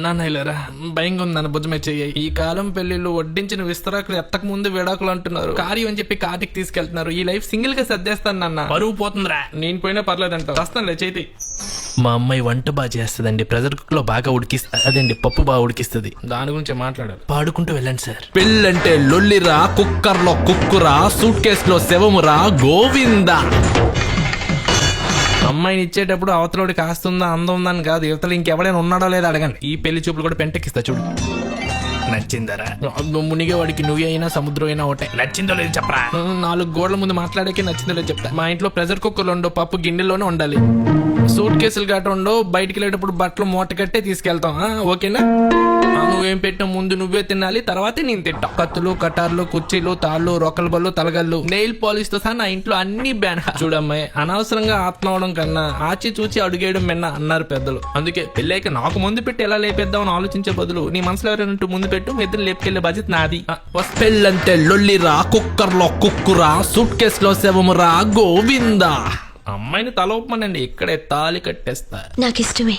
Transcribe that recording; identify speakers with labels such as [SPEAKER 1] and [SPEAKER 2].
[SPEAKER 1] నాన్న ఇలారా, భయంగా ఉంది నాన్న, భుజమే చెయ్యి. ఈ కాలం పెళ్లిళ్ళు వడ్డించిన విస్తరాకులు ఎత్తక ముందు విడాకులు అంటున్నారు. కార్యం అని చెప్పి కార్తిక్ తీసుకెళ్తున్నారు. ఈ లైఫ్ సింగిల్ గా సర్దేస్తాను నాన్న. బరువు పోతుందిరా. నేను పోయినా పర్లేదంట. వస్తానులే చేతి. మా అమ్మాయి వంట బాగా చేస్తుందండి. ప్రెజర్ కుక్ లో బాగా ఉడికిస్తుంది. అదండి పప్పు బాగా ఉడికిస్తుంది. దాని గురించి మాట్లాడాలి. పాడుకుంటూ వెళ్ళండి సార్. పెళ్ళంటే లొల్లిరా, కుక్కర్ లో కుక్కురా, సూట్ కేస్ లో శవమురా, గోవిందా. అమ్మాయిని ఇచ్చేటప్పుడు అవతలోడి కాస్తుందా అందం ఉందని కాదు, యువతలు ఇంకెవడైనా ఉన్నాడో లేదో అడగండి. ఈ పెళ్లి చూపులు కూడా పెంటకిస్తా చూడు. నచ్చిందరా? మునిగేవాడికి నువ్వే అయినా సముద్రం అయినా ఒకటే. నచ్చిందో లేదు చెప్పరా. 4 గోడల ముందు మాట్లాడాకే నచ్చిందో లేదు చెప్తా. మా ఇంట్లో ప్రెషర్ కుక్కర్లు ఉండవు, పప్పు గిన్నెలోనే ఉండాలి. సూట్ కేసులు గట్ట ఉండవు, బయటికి వెళ్ళేటప్పుడు బట్టలు మూట కట్టే తీసుకెళ్తాం. ఓకేనా? నువ్వేం పెట్టినా ముందు నువ్వే తినాలి, తర్వాతే నేను తింటా. కత్తులు, కటార్లు, కుర్చీలు, తాళ్ళు, రొక్కల బళ్ళు, తలగళ్ళు, నెయిల్ పాలిష్ తో సహా నా ఇంట్లో అన్ని బ్యాన్. చూడమ్మాయి, అనవసరంగా ఆత్మ అవడం కన్నా ఆచి చూచి అడుగేయడం మిన్న అన్నారు పెద్దలు. అందుకే పెళ్ళాక నాకు ముందు పెట్టి ఎలా లేపేద్దామని ఆలోచించే బదులు నీ మనసులో ఎవరైనా ముందు పెట్టు, ఇద్దరు లేపుకెళ్లే బాధ్యత నాది. పెళ్ళంటే లొల్లిరా, కుక్కర్ లో కుక్కురా, సూట్ కేస్ లో శవమురా, గోవిందా. అమ్మాయిని తల ఒప్పమనండి, ఇక్కడే తాళి కట్టేస్తా.
[SPEAKER 2] నాకు ఇష్టమే.